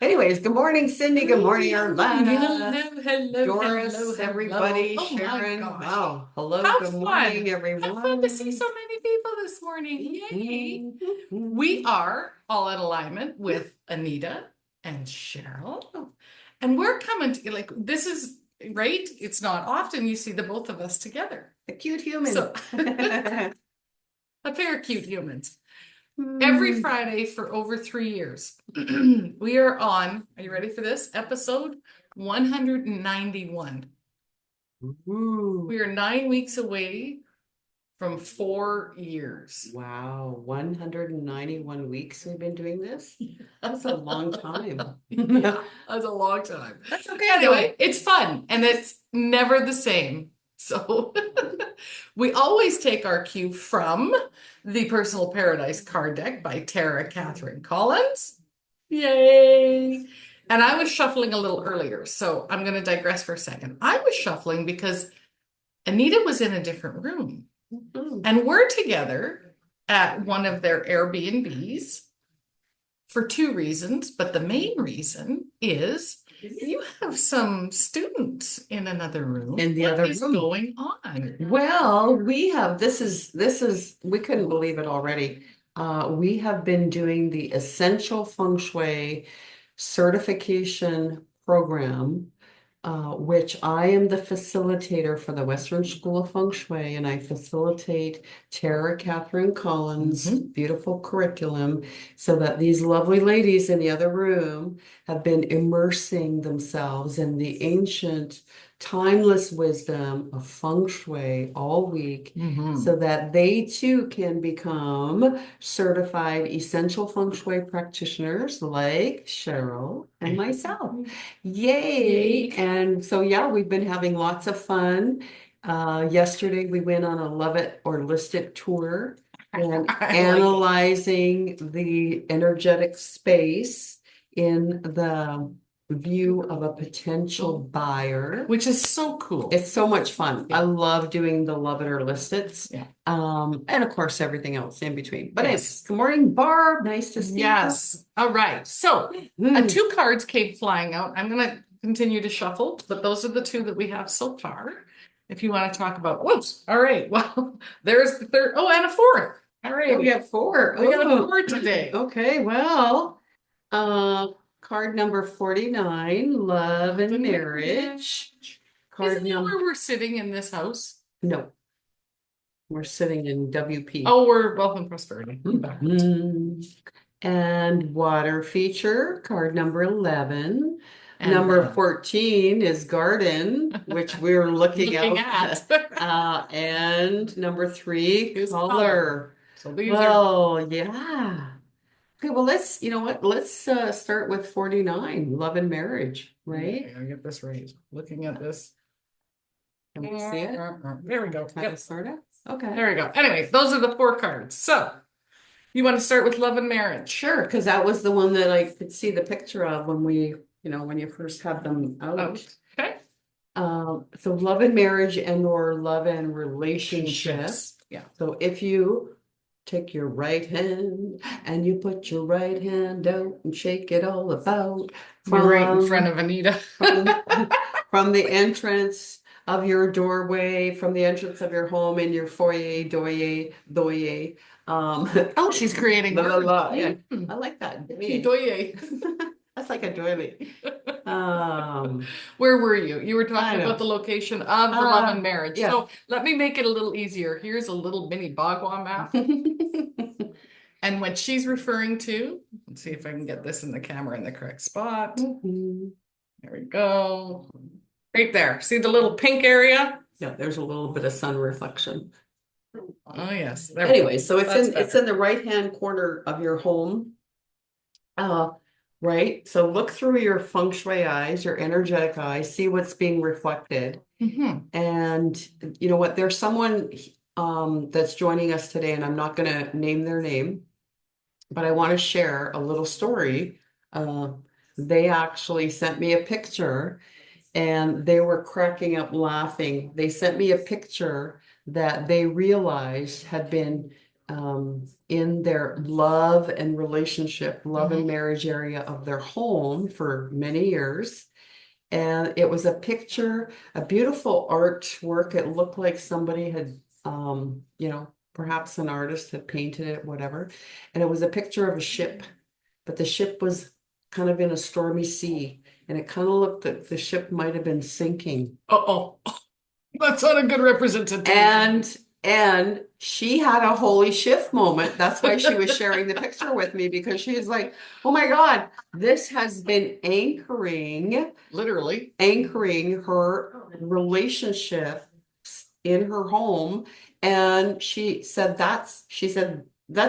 Anyways, good morning, Cindy. Good morning, Hello, Arlana. hello, Doris, hello, hello. everybody, Oh my Sharon. gosh. Wow. Hello, How good fun. morning, How fun to see everyone. so many people this morning. Yay. We Mhm. are all in alignment with Anita and Cheryl. And we're coming to like this is right. It's not often you see the both of us together. A cute human. So a pair of cute humans. Every Hmm. Friday for over 3 years. We are on, are you ready for this? Episode 191. Ooh. We are 9 weeks away from 4 years. Wow, 191 weeks we've been doing this. That's a long time. Yeah, that's a long time. That's okay though. Anyway, it's fun and it's never the same. So we always take our cue from the Personal Paradise card deck by Tara Catherine Collins. Yay! And I was shuffling a little earlier, so I'm going to digress for a second. I was shuffling because Anita was in a different room. Mhm. And we're together at one of their Airbnbs for two reasons, but the main reason is you have some students in another room. In the What other is room. going on? Well, we have, this is, we couldn't believe it already. We have been doing the Essential Feng Shui certification program, which I am the facilitator for the Western School of Feng Shui, and I facilitate Tara Catherine Collins' Mhm. beautiful curriculum so that these lovely ladies in the other room have been immersing themselves in the ancient, timeless wisdom of Feng Shui all week Mhm. so that they too can become certified essential Feng Shui practitioners like Cheryl and myself. Yay. Yay. And so, yeah, we've been having lots of fun. Yesterday, we went on a Love It or List It tour and I like it. analyzing the energetic space in the view of a potential buyer. Which is so cool. It's so much fun. I Yeah. love doing the Love It or List It. Yeah. And of course, everything else in between. But anyways, Yes. good morning, Barb. Nice to see you. Yes. All right. So, Hmm. two cards came flying out. I'm going to continue to shuffle, but those are the two that we have so far. If you want to talk about, whoops. All right. Well, there's the third. Oh, and a fourth. All Oh, we righty. got four. We got a Oh, four today. okay. Well, uh, card number 49, love and marriage. Isn't Card that number, where we're sitting in this house? no, we're sitting in WP. Oh, we're wealth and prosperity. Backwards. Mhm. And water feature, card number 11. And Number 14 is garden, which we're looking looking out. at And number 3, is color. color. So these are, Well, yeah. Okay, well, you know what? Let's start with 49, love and marriage, okay, right? I get this right. Looking at this. Can we see it? There we go. Kind of, Yep. sort of? Okay. There we go. Anyway, those are the four cards. So you want to start with love and marriage? Sure, because that was the one that I could see the picture of when when you first had them out. Okay. So love and marriage and or love and relationship. Relationships. Yeah. So if you take your right hand and you put your right hand out and shake it all about You're right in front from of Anita. from from the entrance of your doorway, from the entrance of your home in your foyer, doyer. Um, Oh, she's creating la la words. la. Yeah, Mm. I like that. Doye. That's like a doily. Um, Where were you? You were I talking about the know. location of the love and Uh, marriage. yeah. So let me make it a little easier. Here's a little mini Bagua map. And what she's referring to, let's see if I can get this in the camera in the correct spot. Mhm. There we go. Right there. See the little pink area? Yeah, there's a little bit of sun reflection. Oh, yes. There we go. Anyway, so That's it's better. in the right-hand corner of your home. Uh, right. So look through your feng shui eyes, your energetic eyes, see what's being reflected. Mhm. And you know what? There's someone that's joining us today, and I'm not gonna name their name, but I want to share a little story. Uh, they actually sent me a picture and they were cracking up laughing. They sent me a picture that they realized had been in their love and relationship, love and Mhm. marriage area of their home for many years. And it was a picture, a beautiful artwork. It looked like somebody had, perhaps an artist had painted it, whatever. And it was a picture of a ship, but the ship was kind of in a stormy sea. And it kind of looked that the ship might have been sinking. Uh-oh. That's not a good representation. And she had a holy shift moment. That's why she was sharing the picture with me, because she's like, oh my God, this has been Literally. anchoring her relationship in her home. And she said, that's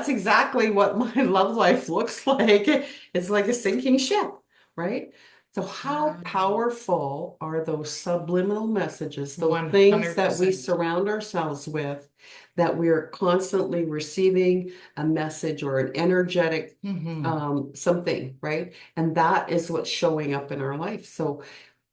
exactly what my love life looks like. It's like a sinking ship, right? So how Wow. powerful are those subliminal messages, those things that we 100%. surround ourselves with, that we're constantly receiving a message or an energetic something, right? And that is what's showing up in our life. So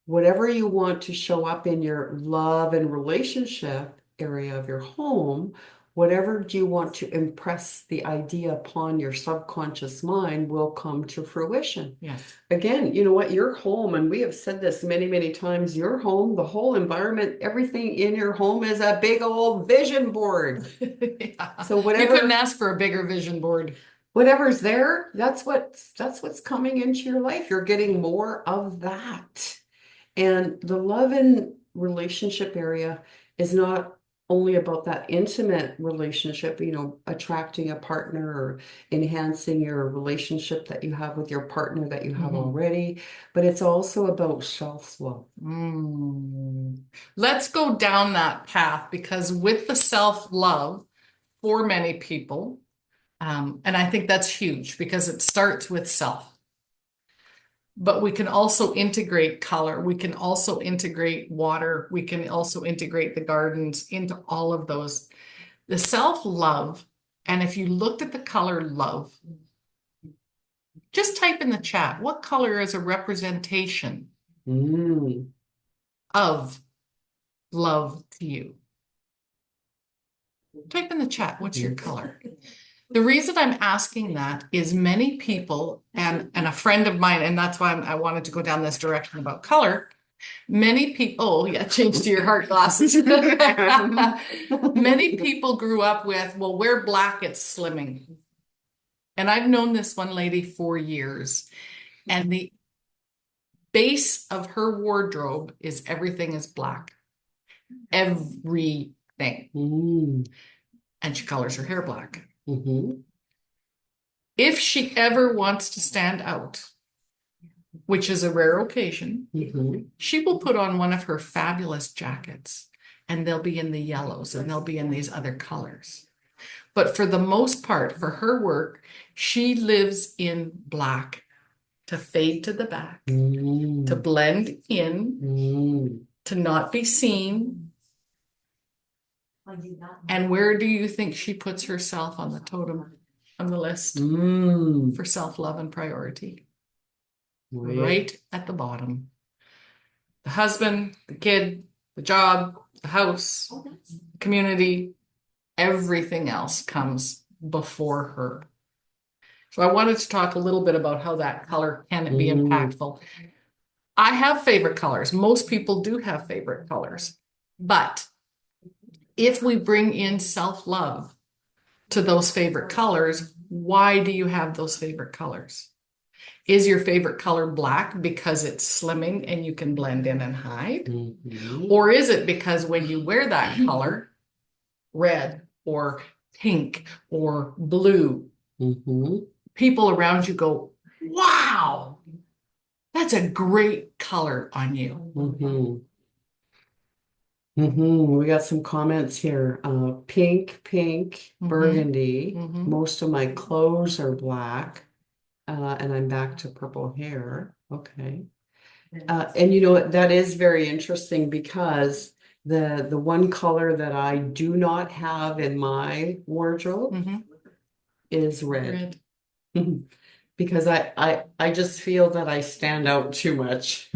whatever you want to show up in your love and relationship area of your home, whatever do you want to impress the idea upon your subconscious mind will come to fruition. Yes. Again, you know what? Your home, and we have said this many, many times, your home, the whole environment, everything in your home is a big old vision board. Yeah. So You couldn't ask for a bigger vision board. whatever's there, that's what's coming into your life. You're getting more of that. And the love and relationship area is not only about that intimate relationship, attracting a partner or enhancing your relationship that you have with your partner that you have already, but it's also about self-love. Let's go down that path, because with the self-love for many people, and I think that's huge because it starts with self. But we can also integrate color. We can also integrate water. We can also integrate the gardens into all of those. The self-love, and if you looked at the color love, just type in the chat, what color is a representation of love to you? Type in the chat, what's your color? The reason I'm asking that is many people, and a friend of mine, and that's why I wanted to go down this direction about color. Many people, oh yeah, change to your heart glasses. Many people grew up with, well, wear black, it's slimming. And I've known this one lady for years, and the base of her wardrobe is everything is black. Everything. And she colors her hair black. If she ever wants to stand out, which is a rare occasion, she will put on one of her fabulous jackets, and they'll be in the yellows and they'll be in these other colors. But for the most part, for her work, she lives in black to fade to the back, to blend in, to not be seen. And where do you think she puts herself on the totem, on the list for self-love and priority? Right at the bottom. The husband, the kid, the job, the house, the community, everything else comes before her. So I wanted to talk a little bit about how that color can be impactful. I have favorite colors. Most people do have favorite colors. But if we bring in self-love to those favorite colors, why do you have those favorite colors? Is your favorite color black because it's slimming and you can blend in and hide? Or is it because when you wear that color, red or pink or blue, people around you go, wow, that's a great color on you. We got some comments here. Pink, burgundy. Most of my clothes are black. And I'm back to purple hair. Okay. And you know what? That is very interesting, because the one color that I do not have in my wardrobe is red. Because I just feel that I stand out too much.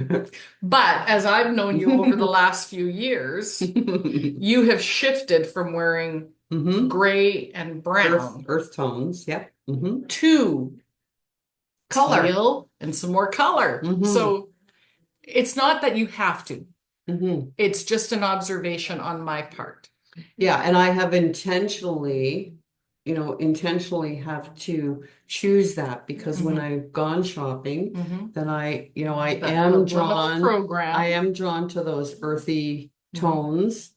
But as I've known you over the last few years, you have shifted from wearing Mm-hmm. gray, and brown. Earth tones. Yep. Mm-hmm. Two, Color. teal, and some more color. Mm-hmm. So it's not that you have to. Mm-hmm. It's just an observation on my part. Yeah, and I have intentionally, intentionally have to choose that because when Mhm. I've gone shopping, Mhm. then I That am little drawn, program. I am drawn to those earthy Mhm. tones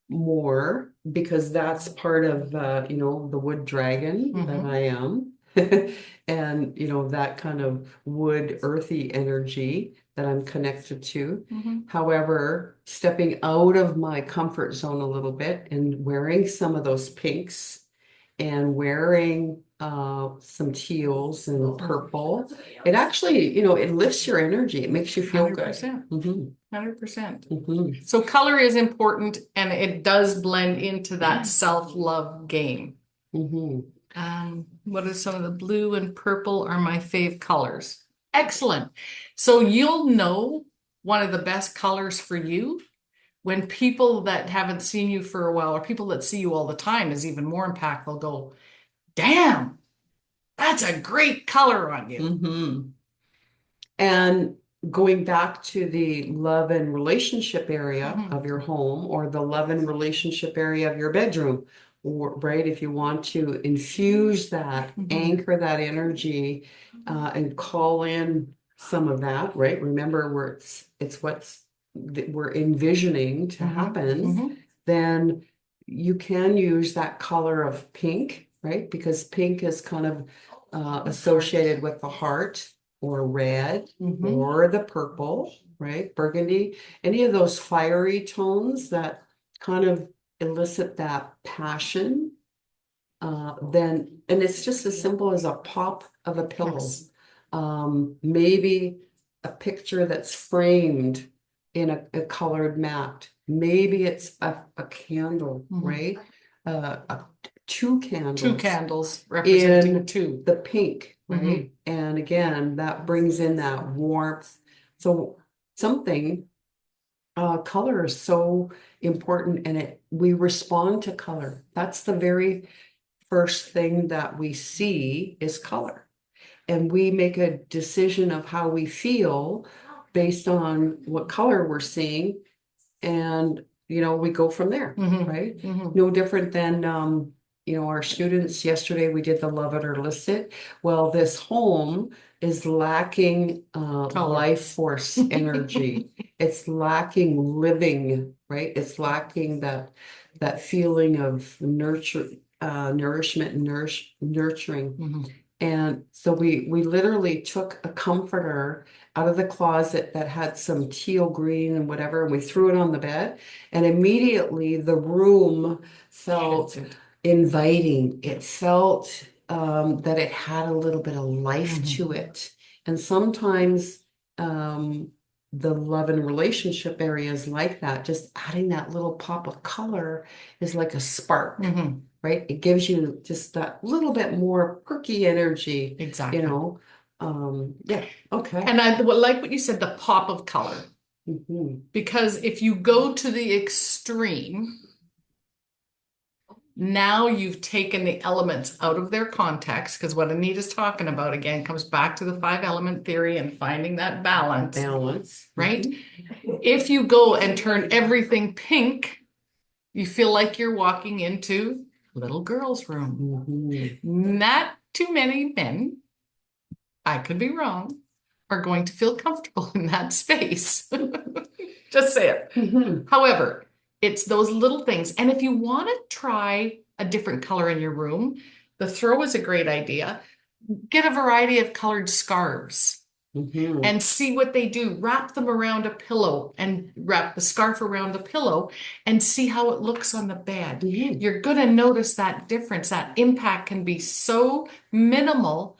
more because that's part of the wood dragon that Mhm. I am. And that kind of wood earthy energy that I'm connected to. Mhm. However, stepping out of my comfort zone a little bit and wearing some of those pinks and wearing some teals and purple, it actually, it lifts your energy. It makes you feel good. 100%. Mhm, 100%. mhm, So color is important and it does blend into that self-love game. mhm. What are some of the blue and purple are my fave colors? Excellent. So you'll know one of the best colors for you when people that haven't seen you for a while or people that see you all the time is even more impactful go, damn, that's a great color on you. Mhm. And going back to the love and relationship area Mhm. of your home or the love and relationship area of your bedroom, or right, if you want to infuse that, Mhm. anchor that energy, and call in some of that, right? Remember, it's what's that we're envisioning to Mhm. happen, Mhm. then you can use that color of pink, right? Because pink is kind of associated with the heart or red Mhm. or the purple, right? Burgundy, any of those fiery tones that kind of elicit that passion, then, and it's just as simple as a pop of a pillow. Yes. Maybe a picture that's framed in a colored mat. Maybe it's a candle, Mhm. right? Two Two candles candles representing in two. the pink, Mhm. right? And again, that brings in that warmth. So something, color is so important and we respond to color. That's the very first thing that we see is color. And we make a decision of how we feel based on what color we're seeing. And, we go from there, Mhm. right? Mhm. No different than, our students yesterday, we did the love it or list it. Well, this home is lacking Color. life force energy. It's lacking living, right? It's lacking that feeling of nourishment and nurturing. Mhm. And so we literally took a comforter out of the closet that had some teal green and whatever, and we threw it on the bed. And immediately the room felt Shifted. inviting. It felt that it had a little bit of life Mhm. to it. And sometimes the love and relationship areas like that, just adding that little pop of color is like a spark. Mhm. Right? It gives you just that little bit more perky energy, Exactly. Yeah, okay. And I like what you said, the pop of color. Mhm. Because if you go to the extreme, now you've taken the elements out of their context. Because what Anita's talking about again comes back to the 5-element theory and finding that balance, Balance. right? Mhm. If you go and turn everything pink, you feel like you're walking into little girl's room. Mhm. Not too many men, I could be wrong, are going to feel comfortable in that space. Just say it. Mhm. However, it's those little things. And if you want to try a different color in your room, the throw is a great idea. Get a variety of colored scarves Mhm. and see what they do. Wrap them around a pillow and wrap the scarf around the pillow and see how it looks on the bed. Mhm. You're going to notice that difference. That impact can be so minimal.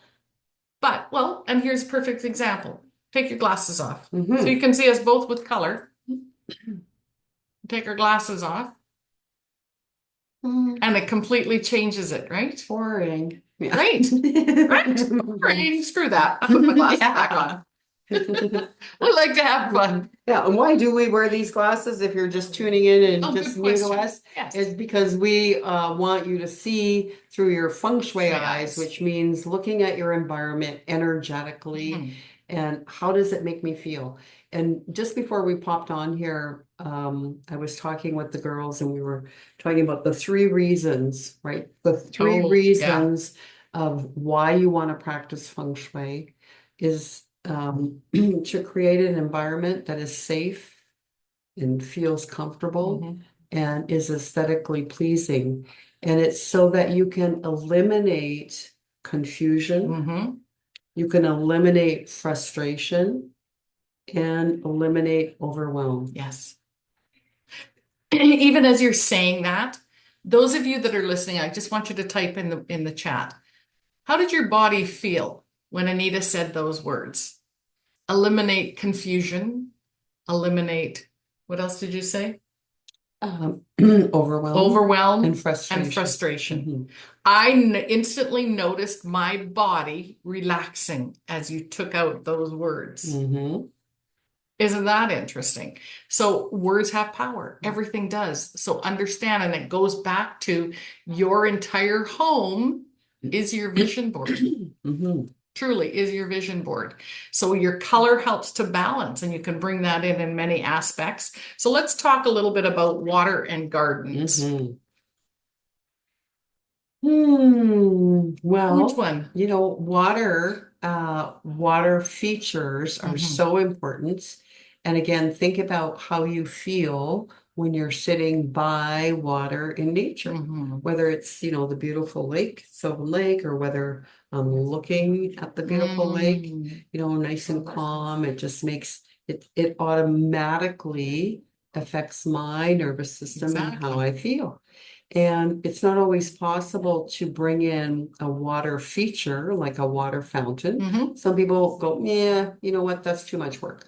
But, well, and here's a perfect example. Take your glasses off. So Mhm. you can see us both with color. Take our glasses off. And it completely changes it, right? Boring. Yeah. Right. Right. Right. Screw that. I put my glasses back on. We like to have fun. Yeah, and why do we wear these glasses if you're just tuning in and Oh, just good new to question. us? Yes. Is because we want you to see through your feng shui Shui eyes, eyes. which means looking at your environment energetically Mhm. and how does it make me feel? And just before we popped on here, I was talking with the girls and we were talking about the three reasons, right? The three Oh, yeah. reasons of why you want to practice feng shui is to create an environment that is safe and feels comfortable Mhm. and is aesthetically pleasing. And it's so that you can eliminate confusion, Mhm. you can eliminate frustration, and eliminate overwhelm. Yes. Even as you're saying that, those of you that are listening, I just want you to type in the chat. How did your body feel when Anita said those words? Eliminate confusion, eliminate, what else did you say? Overwhelm and Overwhelm and frustration. frustration. Mhm. I instantly noticed my body relaxing as you took out those words. Mhm. Isn't that interesting? So words have power. Everything does. So understand, and it goes back to your entire home is your vision board. Mhm. Truly is your vision board. So your color helps to balance, and you can bring that in many aspects. So let's talk a little bit about water and gardens. Mhm. Which Well, one? water features are Mhm. so important. And again, think about how you feel when you're sitting by water in nature, Mhm. whether it's, the beautiful lake, Sylvan Lake, or whether I'm looking at the beautiful lake, Mm. nice and calm. It just makes it automatically affects my nervous system and how Exactly. I feel. And it's not always possible to bring in a water feature like a water fountain. Mhm. Some people go, yeah, you know what, that's too much work.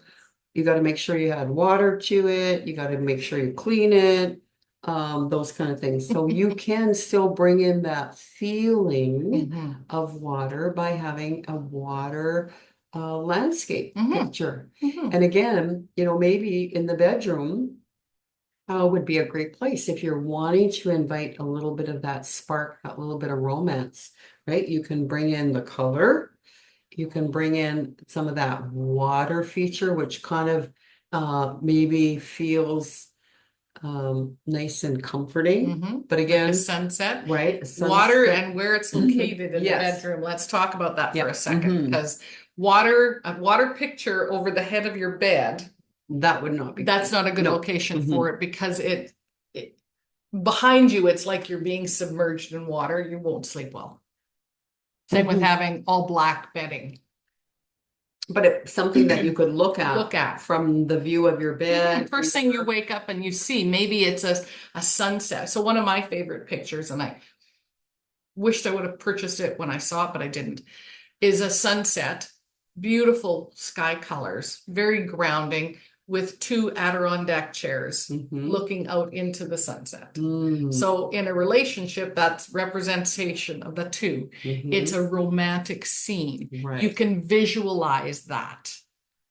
You got to make sure you add water to it. You got to make sure you clean it, those kind of things. So you can still bring in that feeling Mhm. of water by having a water landscape Mhm. picture. Mhm. And again, maybe in the bedroom would be a great place if you're wanting to invite a little bit of that spark, that little bit of romance, right? You can bring in the color, you can bring in some of that water feature, which kind of maybe feels nice and comforting. Mhm. But Like a again, sunset. right, a Water sunset. and where it's located in the Yes. bedroom. Let's talk about that for a Yeah. second, because a water picture over the head of your bed, That would not be that's good. not a good No. location for it, because it behind you, it's like you're being submerged in water. You won't sleep well. Same with having all black bedding. But it's something that you could look Look at at. from the view of your bed. First thing you wake up and you see, maybe it's a sunset. So one of my favorite pictures, and I wished I would have purchased it when I saw it, but I didn't, is a sunset, beautiful sky colors, very grounding, with two Adirondack chairs Mhm. looking out into the sunset. Mm. So in a relationship, that's representation of the two. Mhm. It's a romantic scene. Right. You can visualize that,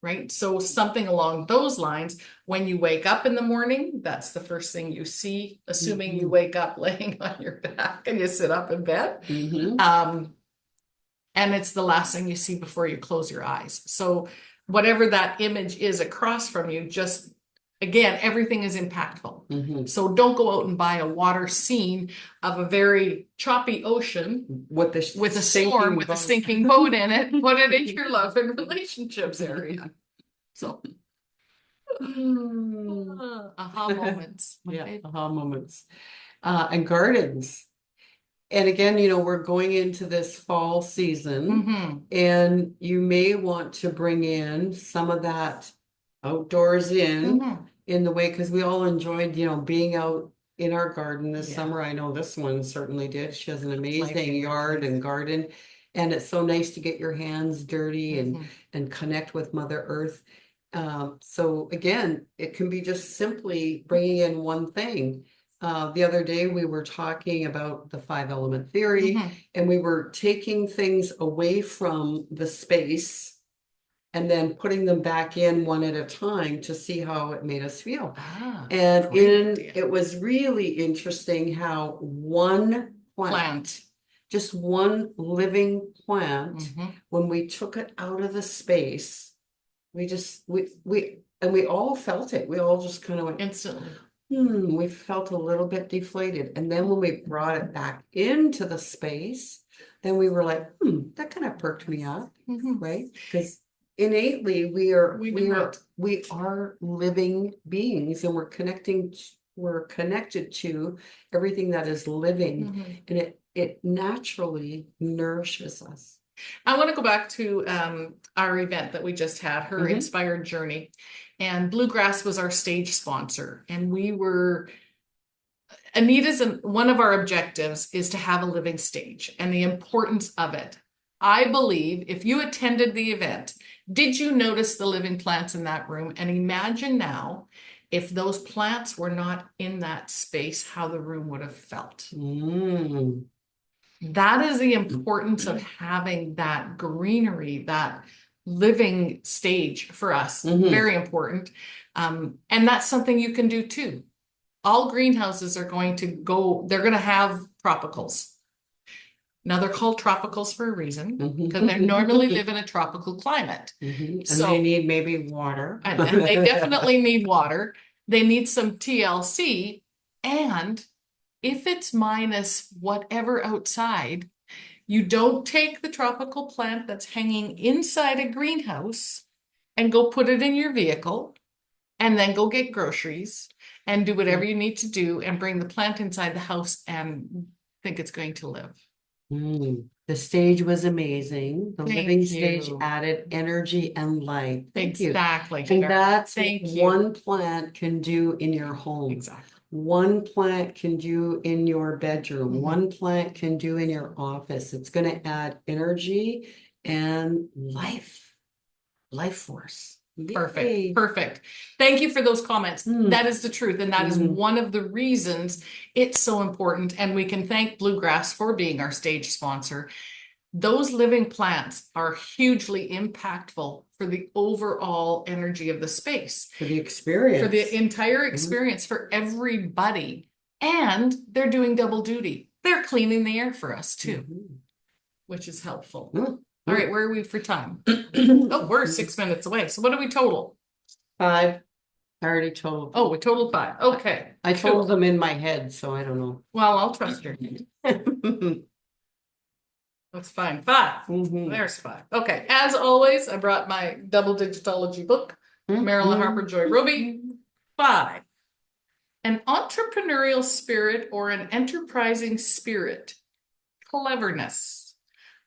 right? So something along those lines, when you wake up in the morning, that's the first thing you see, assuming you Mhm. wake up laying on your back and you sit up in bed. Mhm. And it's the last thing you see before you close your eyes. So whatever that image is across from you, just again, everything is impactful. Mhm. So don't go out and buy a water scene of a very choppy ocean With with a sinking storm with a boat. sinking boat in it. Put it in your love and relationships area. So aha moments. My Yeah, favorite. aha moments. And gardens. And again, we're going into this fall season, Mhm. and you may want to bring in some of that outdoors Mhm. in the way, because we all enjoyed, being out in our garden this Yeah. summer. I know this one certainly did. She has an My amazing favorite. yard and garden, and it's so nice to get your hands dirty Mhm. and connect with Mother Earth. So again, it can be just simply bringing in one thing. The other day we were talking about the five element theory, Mhm. and we were taking things away from the space and then putting them back in one at a time to see how it made us feel. Ah, And great idea. it was really interesting how one plant, just one living plant, Mhm. when we took it out of the space, we all felt it. We all just kind of went, Instantly. we felt a little bit deflated. And then when we brought it back into the space, then we were like, that kind of perked me up, Mhm. right? Because innately we are living beings, and we're connected to everything that is living, Mhm. and it naturally nourishes us. I want to go back to our event that we just had, her Mhm. Inspired Journey. And Bluegrass was our stage sponsor. And one of our objectives is to have a living stage and the importance of it. I believe if you attended the event, did you notice the living plants in that room? And imagine now, if those plants were not in that space, how the room would have felt. Mm. That is the importance of having that greenery, that living stage for us. Very important. And that's something you can do too. All greenhouses are going to they're going to have tropicals. Now they're called tropicals for a reason, because they normally live in a tropical climate. And So, they need maybe water. and they definitely need water. They need some TLC. And if it's minus whatever outside, you don't take the tropical plant that's hanging inside a greenhouse and go put it in your vehicle and then go get groceries and do whatever you need to do and bring the plant inside the house and think it's going to live. The stage was amazing. The living Thank stage you. added energy and light. Thank you. Exactly. And that's Thank what you. one plant can do in your home. Exactly. One plant can do in your bedroom. Mhm. One plant can do in your office. It's going to add energy and life force. Perfect. Yay. Perfect. Thank you for those comments. That is the truth. And that is one of the reasons it's so important. And we can thank Bluegrass for being our stage sponsor. Those living plants are hugely impactful for the overall energy of the space, For the experience. for the entire experience, for everybody. And they're doing double duty. They're cleaning the air for us too, which is helpful. All right, where are we for time? Oh, we're 6 minutes away. So what do we total? 5. I already told. Oh, we totaled 5. Okay. I cool. told them in my head, so I don't know. Well, I'll trust you. That's fine. 5. Mhm. There's 5. Okay. As always, I brought my double digitology book, Marilyn Harper Joy Roby. 5. An entrepreneurial spirit or an enterprising spirit. Cleverness.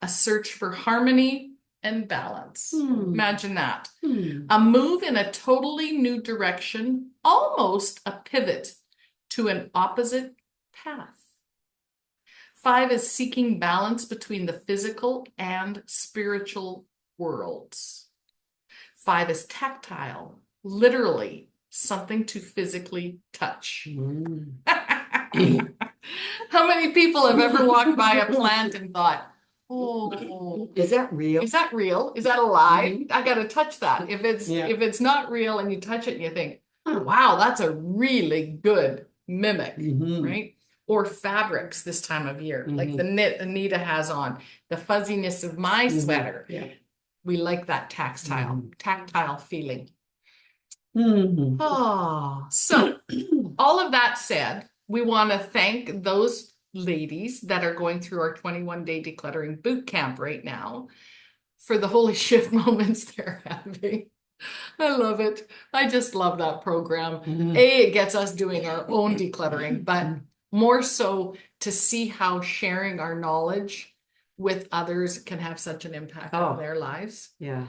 A search for harmony and balance. Imagine that. A move in a totally new direction, almost a pivot to an opposite path. 5 is seeking balance between the physical and spiritual worlds. 5 is tactile, literally something to physically touch. How many people have ever walked by a plant and thought, oh, Is that real? Is that real? Is that alive? I gotta touch that. If it's not real and you touch it and you think, wow, that's a really good mimic, right? Or fabrics this time of year, like the knit Anita has on, the fuzziness of my sweater. We like that tactile feeling. Oh, so all of that said, we want to thank those ladies that are going through our 21-day decluttering boot camp right now for the holy shift moments they're having. I love it. I just love that program. It gets us doing our own decluttering, but more so to see how sharing our knowledge with others can have such an impact on their lives. Yeah.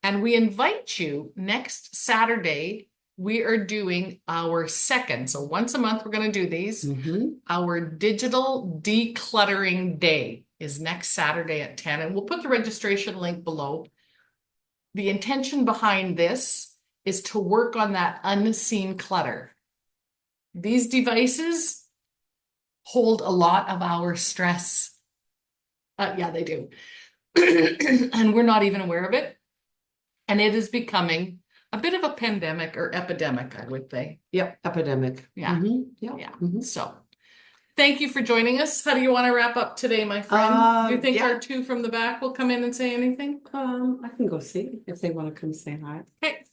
And we invite you next Saturday. We are doing our second. So once a month, we're going to do these. Our digital decluttering day is next Saturday at 10. And we'll put the registration link below. The intention behind this is to work on that unseen clutter. These devices hold a lot of our stress. Yeah, they do. And we're not even aware of it. And it is becoming a bit of a pandemic or epidemic, I would say. Yep, epidemic. Yeah. Yeah. Yeah. Mhm. So thank you for joining us. How do you want to wrap up today, my friend? Do you think Yeah. our two from the back will come in and say anything? I can go see if they want to come say hi. Okay.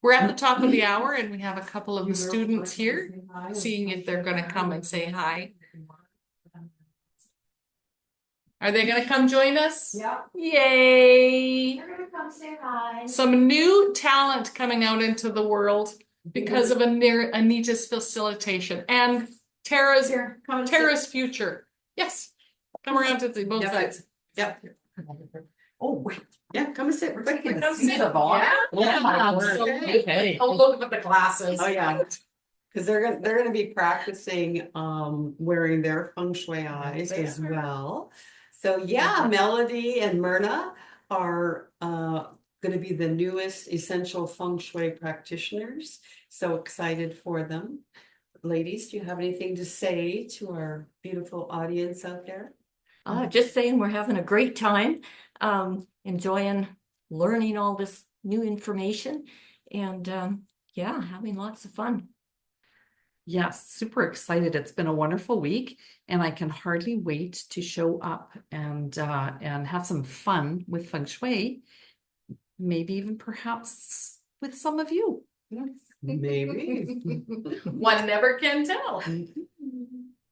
We're at the top of the hour and we have a couple of the students here, seeing if they're going to come and say hi. Are they going to come join us? Yeah. Yay! They're gonna come say hi. Some new talent coming out into the world because of Anita's facilitation and Tara's Here, come and Tara's future. Yes. Come around to both Yep. sides. Yep. Oh, wait. Yeah, come and sit. We're taking Come sit. Yeah. Oh, my word. Absolutely. Okay. Oh, look at the glasses. Oh, yeah. Because they're gonna be practicing wearing their feng shui eyes as well. So yeah, Melody and Myrna are gonna be the newest essential feng shui practitioners. So excited for them. Ladies, do you have anything to say to our beautiful audience out there? Just saying we're having a great time, enjoying learning all this new information and yeah, having lots of fun. Yes, super excited. It's been a wonderful week and I can hardly wait to show up and have some fun with Feng Shui. Maybe even perhaps with some of you. Maybe. One never can tell.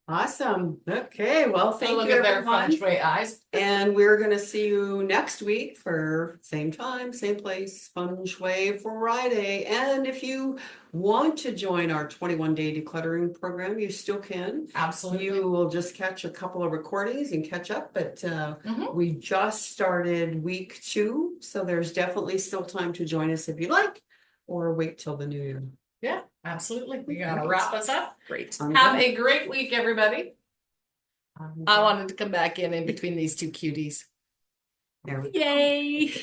Awesome. Okay, well, thank Look you, at their feng everyone. shui eyes. And we're gonna see you next week for same time, same place, Feng Shui Friday. And if you want to join our 21-day decluttering program, you still can. Absolutely. You will just catch a couple of recordings and catch up, but Mhm. we just started week 2, so there's definitely still time to join us if you like, or wait till the new year. Yeah, absolutely. We're gonna wrap us up. Great. Have a great week, everybody. I wanted to come back in between these two cuties. There we go. Yay!